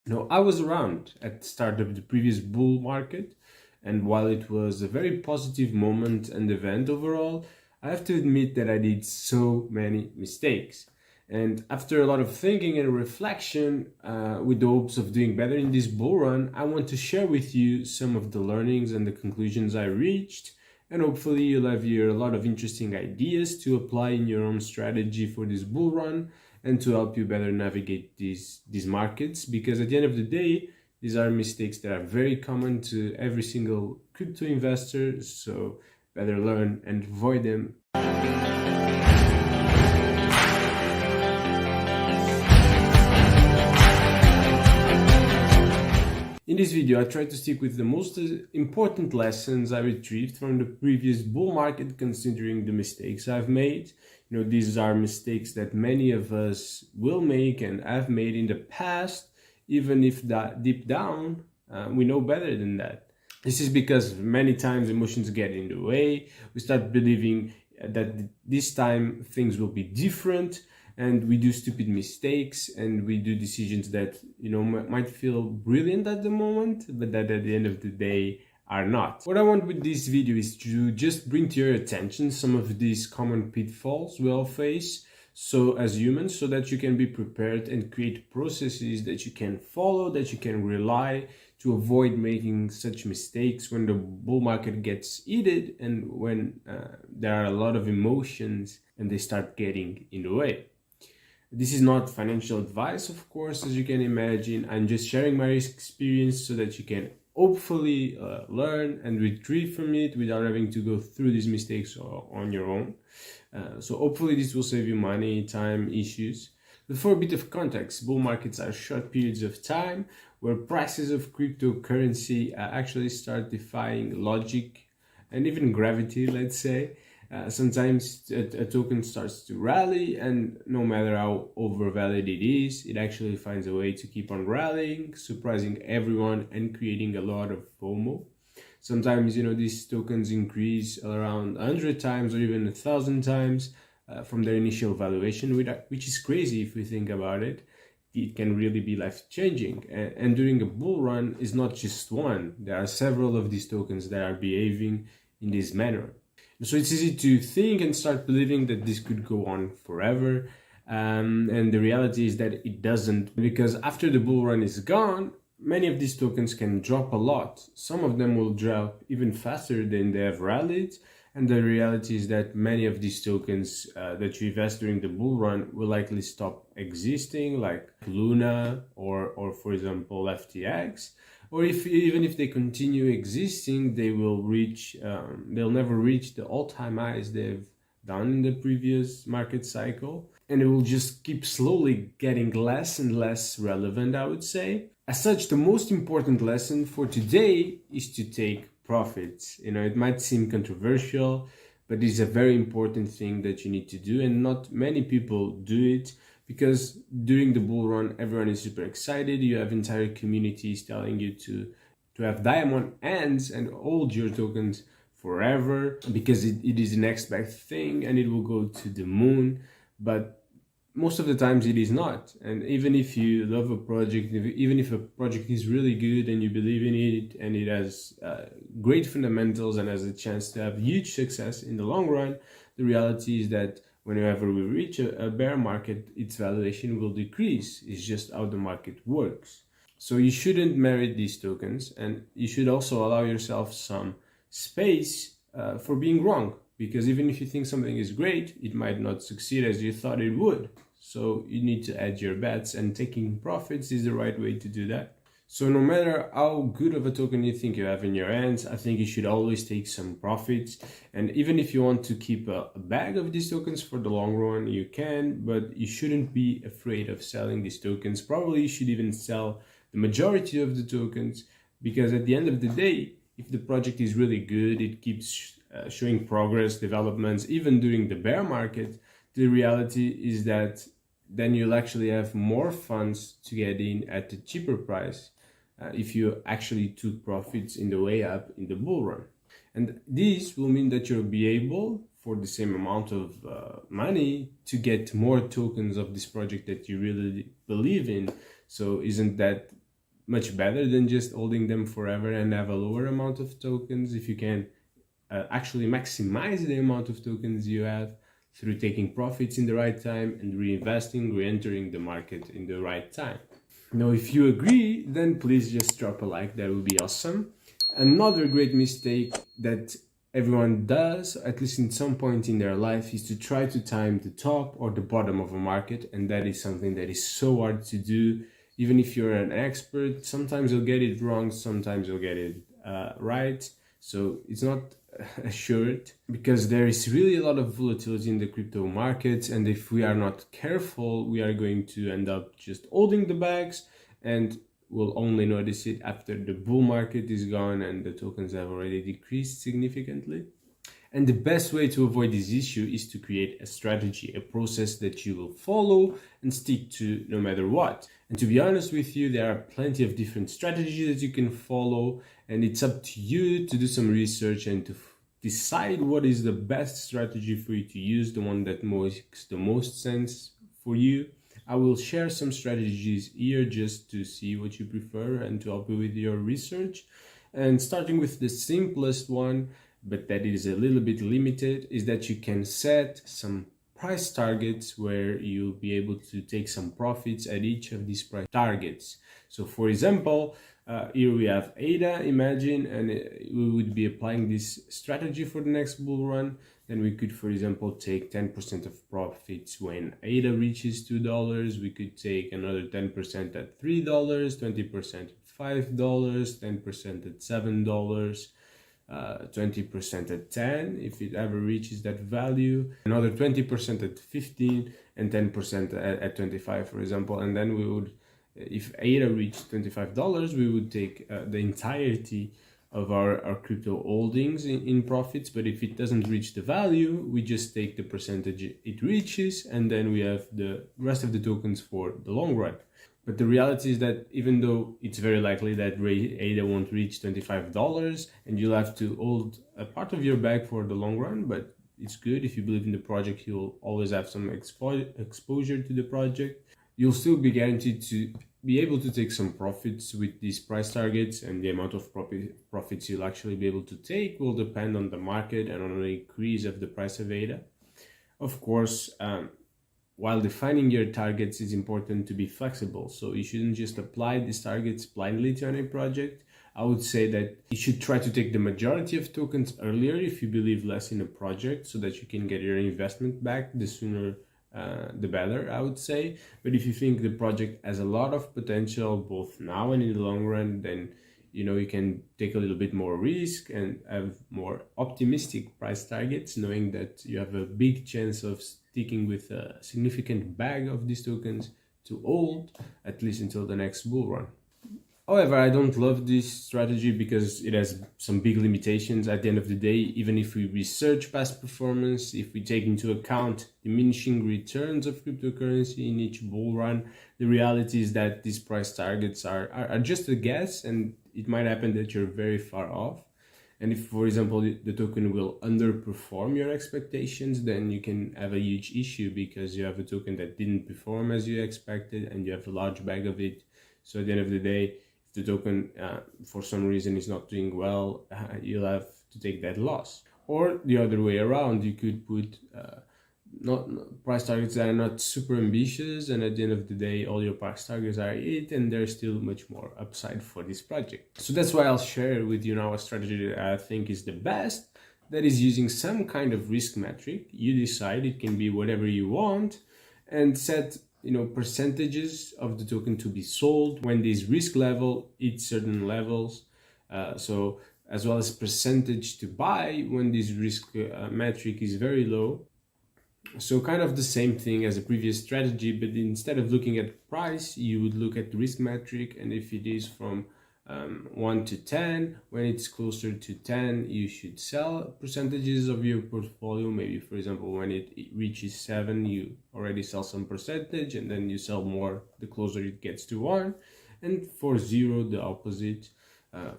I was around at the start of the previous bull market, and while it was a very positive moment and event overall, I have to admit that I did so many mistakes. And after a lot of thinking and reflection, with the hopes of doing better in this bull run, I want to share with you some of the learnings and the conclusions I reached. And hopefully, you'll have here a lot of interesting ideas to apply in your own strategy for this bull run and to help you better navigate these markets. Because at the end of the day, these are mistakes that are very common to every single crypto investor. So better learn and avoid them. In this video, I try to stick with the most important lessons I retrieved from the previous bull market, considering the mistakes I've made. These are mistakes that many of us will make and have made in the past, even if that deep down, we know better than that. This is because many times emotions get in the way. We start believing that this time things will be different, and we do stupid mistakes and we do decisions that might feel brilliant at the moment, but that at the end of the day are not. What I want with this video is to just bring to your attention some of these common pitfalls we all face as humans, so that you can be prepared and create processes that you can follow, that you can rely, to avoid making such mistakes when the bull market gets heated and when there are a lot of emotions and they start getting in the way. This is not financial advice, of course, as you can imagine. I'm just sharing my experience so that you can hopefully learn and retrieve from it without having to go through these mistakes on your own. So hopefully this will save you money, time, issues. But for a bit of context, bull markets are short periods of time where prices of cryptocurrency actually start defying logic and even gravity, let's say. Sometimes a token starts to rally, and no matter how overvalued it is, it actually finds a way to keep on rallying, surprising everyone and creating a lot of FOMO. Sometimes, these tokens increase around 100 times or even 1,000 times from their initial valuation, which is crazy if we think about it. It can really be life-changing. And during a bull run is not just one. There are several of these tokens that are behaving in this manner. So it's easy to think and start believing that this could go on forever. And the reality is that it doesn't, because after the bull run is gone, many of these tokens can drop a lot. Some of them will drop even faster than they have rallied. And the reality is that many of these tokens that you invest during the bull run will likely stop existing, like Luna or for example, FTX. Or even if they continue existing, they will they'll never reach the all-time highs they've done in the previous market cycle. And it will just keep slowly getting less and less relevant, I would say. As such, the most important lesson for today is to take profits. It might seem controversial, but it's a very important thing that you need to do, and not many people do it. Because during the bull run, everyone is super excited. You have entire communities telling you to have diamond hands and hold your tokens forever, because it is the next best thing and it will go to the moon. But most of the times it is not. And even if you love a project, even if a project is really good and you believe in it and it has great fundamentals and has a chance to have huge success in the long run, the reality is that whenever we reach a bear market, its valuation will decrease. It's just how the market works. So you shouldn't merit these tokens, and you should also allow yourself some space for being wrong. Because even if you think something is great, it might not succeed as you thought it would. So you need to hedge your bets, and taking profits is the right way to do that. So no matter how good of a token you think you have in your hands, I think you should always take some profits. And even if you want to keep a bag of these tokens for the long run, you can, but you shouldn't be afraid of selling these tokens. Probably you should even sell the majority of the tokens, because at the end of the day, if the project is really good, it keeps showing progress, developments, even during the bear market, the reality is that then you'll actually have more funds to get in at a cheaper price if you actually took profits in the way up in the bull run. And this will mean that you'll be able, for the same amount of money, to get more tokens of this project that you really believe in. So isn't that much better than just holding them forever and have a lower amount of tokens if you can actually maximize the amount of tokens you have through taking profits in the right time and reinvesting, re-entering the market in the right time. Now, if you agree, then please just drop a like, that would be awesome. Another great mistake that everyone does, at least in some point in their life, is to try to time the top or the bottom of a market, and that is something that is so hard to do. Even if you're an expert, sometimes you'll get it wrong, sometimes you'll get it right. So it's not assured, because there is really a lot of volatility in the crypto markets, and if we are not careful, we are going to end up just holding the bags, and we'll only notice it after the bull market is gone and the tokens have already decreased significantly. And the best way to avoid this issue is to create a strategy, a process that you will follow and stick to no matter what. And to be honest with you, there are plenty of different strategies that you can follow, and it's up to you to do some research and to decide what is the best strategy for you to use, the one that makes the most sense for you. I will share some strategies here just to see what you prefer and to help you with your research. And starting with the simplest one, but that is a little bit limited, is that you can set some price targets where you'll be able to take some profits at each of these price targets. So for example, here we have ADA, imagine, and we would be applying this strategy for the next bull run. Then we could, for example, take 10% of profits when ADA reaches $2. We could take another 10% at $3, 20% at $5, 10% at $7, 20% at 10 if it ever reaches that value, another 20% at 15, and 10% at 25, for example. And then we would, if ADA reached $25, we would take the entirety of our crypto holdings in profits. But if it doesn't reach the value, we just take the percentage it reaches, and then we have the rest of the tokens for the long run. But the reality is that even though it's very likely that ADA won't reach $25 and you'll have to hold a part of your bag for the long run, but it's good if you believe in the project, you'll always have some exposure to the project. You'll still be guaranteed to be able to take some profits with these price targets, and the amount of profits you'll actually be able to take will depend on the market and on the increase of the price of ADA. Of course, while defining your targets, it's important to be flexible. So you shouldn't just apply these targets blindly to any project. I would say that you should try to take the majority of tokens earlier if you believe less in a project, so that you can get your investment back the sooner the better, I would say. But if you think the project has a lot of potential both now and in the long run, then you can take a little bit more risk and have more optimistic price targets, knowing that you have a big chance of sticking with a significant bag of these tokens to hold at least until the next bull run. However, I don't love this strategy because it has some big limitations. At the end of the day, even if we research past performance, if we take into account diminishing returns of cryptocurrency in each bull run, the reality is that these price targets are just a guess, and it might happen that you're very far off. And if, for example, the token will underperform your expectations, then you can have a huge issue because you have a token that didn't perform as you expected and you have a large bag of it. So at the end of the day, the token for some reason is not doing well, you'll have to take that loss. Or the other way around, you could put not price targets that are not super ambitious, and at the end of the day all your price targets are hit and there's still much more upside for this project. So that's why I'll share with you now a strategy that I think is the best, that is using some kind of risk metric. You decide, it can be whatever you want, and set percentages of the token to be sold when this risk level hits certain levels, so as well as percentage to buy when this risk metric is very low. So kind of the same thing as a previous strategy, but instead of looking at price, you would look at the risk metric, and if it is from 1 to 10, when it's closer to 10, you should sell percentages of your portfolio. Maybe, for example, when it reaches 7, you already sell some percentage, and then you sell more the closer it gets to 1. And for 0, the opposite.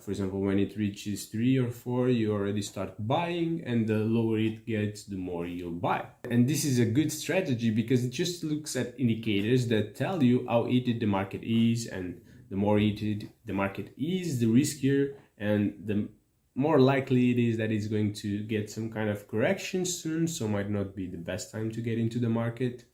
For example, when it reaches 3 or 4, you already start buying, and the lower it gets, the more you'll buy. And this is a good strategy because it just looks at indicators that tell you how heated the market is and the more heated the market is, the riskier and the more likely it is that it's going to get some kind of correction soon, so might not be the best time to get into the market.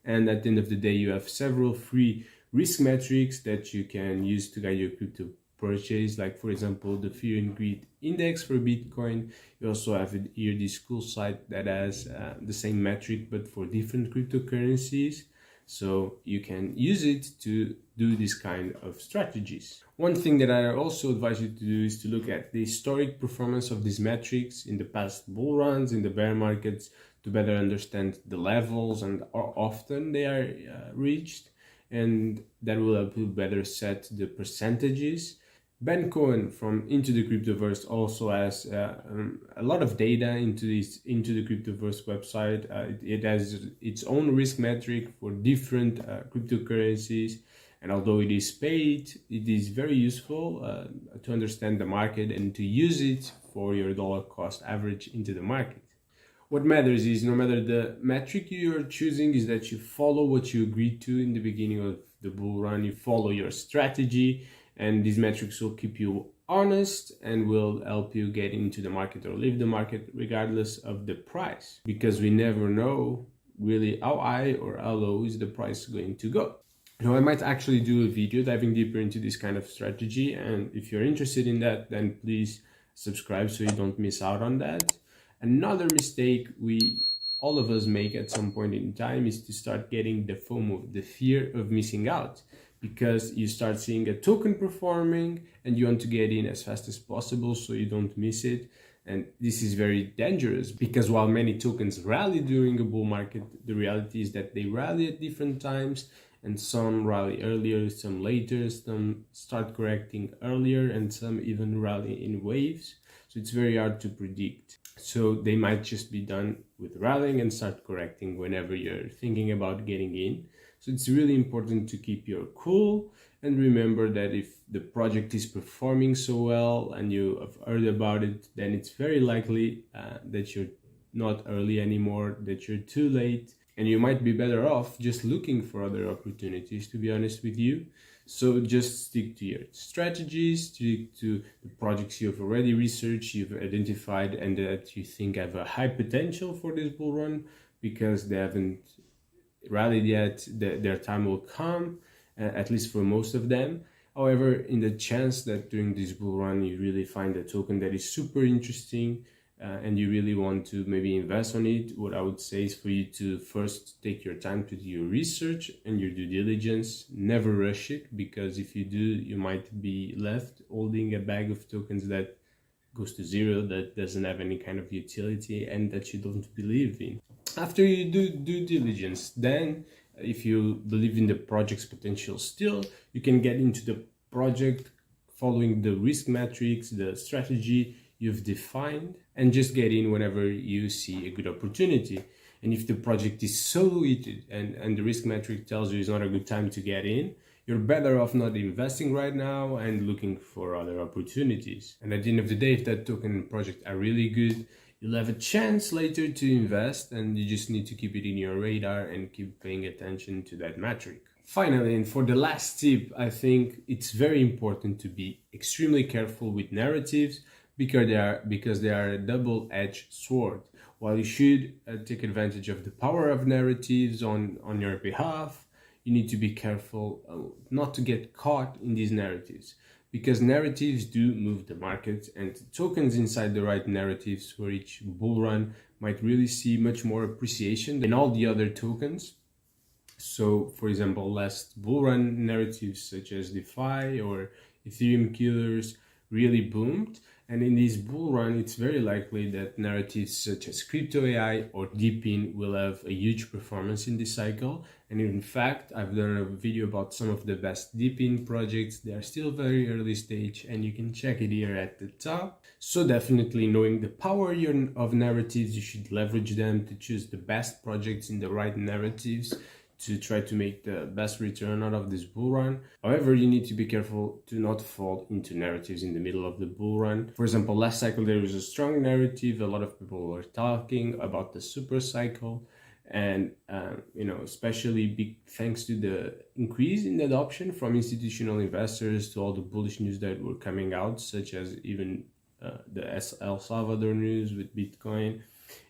And at the end of the day, you have several free risk metrics that you can use to guide your crypto purchase, like for example the Fear and Greed Index for Bitcoin. You also have here this cool site that has the same metric but for different cryptocurrencies, so you can use it to do this kind of strategies. One thing that I also advise you to do is to look at the historic performance of these metrics in the past bull runs, in the bear markets, to better understand the levels and how often they are reached, and that will help you better set the percentages. Ben Cohen from Into the Cryptoverse also has a lot of data into the Cryptoverse website. It has its own risk metric for different cryptocurrencies, and although it is paid, it is very useful to understand the market and to use it for your dollar cost average into the market. What matters is, no matter the metric you are choosing, is that you follow what you agreed to in the beginning of the bull run. You follow your strategy, and these metrics will keep you honest and will help you get into the market or leave the market regardless of the price, because we never know really how high or how low is the price going to go. Now, I might actually do a video diving deeper into this kind of strategy, and if you're interested in that, then please subscribe so you don't miss out on that. Another mistake all of us make at some point in time is to start getting the FOMO, the fear of missing out, because you start seeing a token performing and you want to get in as fast as possible so you don't miss it. And this is very dangerous, because while many tokens rally during a bull market, the reality is that they rally at different times, and some rally earlier, some later, some start correcting earlier, and some even rally in waves. So it's very hard to predict. So they might just be done with rallying and start correcting whenever you're thinking about getting in. So it's really important to keep your cool and remember that if the project is performing so well and you have heard about it, then it's very likely that you're not early anymore, that you're too late, and you might be better off just looking for other opportunities, to be honest with you. So just stick to your strategies, stick to the projects you've already researched, you've identified, and that you think have a high potential for this bull run, because they haven't rallied yet. Their time will come, at least for most of them. However, in the chance that during this bull run you really find a token that is super interesting, and you really want to maybe invest on it, what I would say is for you to first take your time to do your research and your due diligence. Never rush it, because if you do, you might be left holding a bag of tokens that goes to zero, that doesn't have any kind of utility and that you don't believe in. After you do due diligence, then if you believe in the project's potential still, you can get into the project following the risk metrics, the strategy you've defined, and just get in whenever you see a good opportunity. And if the project is so heated and the risk metric tells you it's not a good time to get in, you're better off not investing right now and looking for other opportunities. And at the end of the day, if that token and project are really good, you'll have a chance later to invest, and you just need to keep it in your radar and keep paying attention to that metric. Finally, and for the last tip, I think it's very important to be extremely careful with narratives, because they are a double-edged sword. While you should take advantage of the power of narratives on your behalf, you need to be careful not to get caught in these narratives, because narratives do move the market, and tokens inside the right narratives for each bull run might really see much more appreciation than all the other tokens. So, for example, last bull run narratives such as DeFi or Ethereum killers really boomed, and in this bull run it's very likely that narratives such as crypto AI or DeepIn will have a huge performance in this cycle. And in fact, I've done a video about some of the best DeepIn projects. They are still very early stage, and you can check it here at the top. So definitely, knowing the power of narratives, you should leverage them to choose the best projects in the right narratives to try to make the best return out of this bull run. However, you need to be careful to not fall into narratives in the middle of the bull run. For example, last cycle there was a strong narrative, a lot of people were talking about the super cycle, And especially big thanks to the increase in adoption from institutional investors to all the bullish news that were coming out, such as even the El Salvador news with Bitcoin.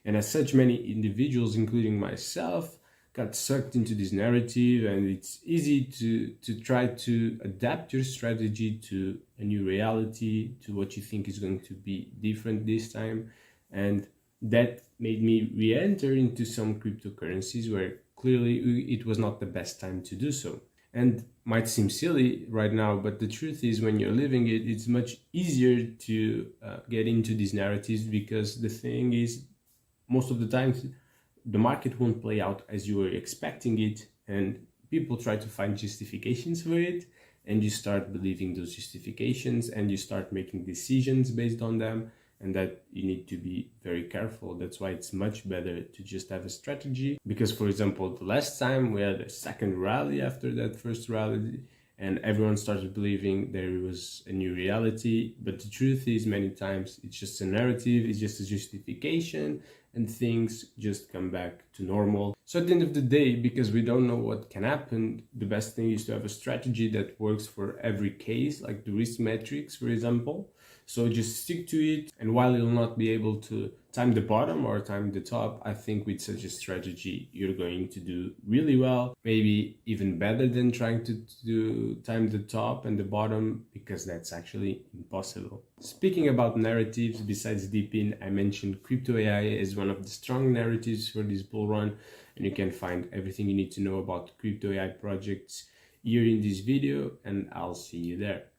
And as such, many individuals, including myself, got sucked into this narrative, and it's easy to try to adapt your strategy to a new reality, to what you think is going to be different this time. And that made me re-enter into some cryptocurrencies where clearly it was not the best time to do so. And might seem silly right now, but the truth is, when you're living it, it's much easier to get into these narratives, because the thing is, most of the times the market won't play out as you were expecting it, and people try to find justifications for it, and you start believing those justifications and you start making decisions based on them, and that you need to be very careful. That's why it's much better to just have a strategy, because for example, the last time we had a second rally after that first rally, and everyone started believing there was a new reality. But the truth is, many times it's just a narrative, it's just a justification, and things just come back to normal. So at the end of the day, because we don't know what can happen, the best thing is to have a strategy that works for every case, like the risk metrics, for example. So just stick to it, and while you'll not be able to time the bottom or time the top, I think with such a strategy you're going to do really well, maybe even better than trying to do time the top and the bottom, because that's actually impossible. Speaking about narratives, besides Deepin, I mentioned crypto AI as one of the strong narratives for this bull run, and you can find everything you need to know about crypto AI projects here in this video, and I'll see you there.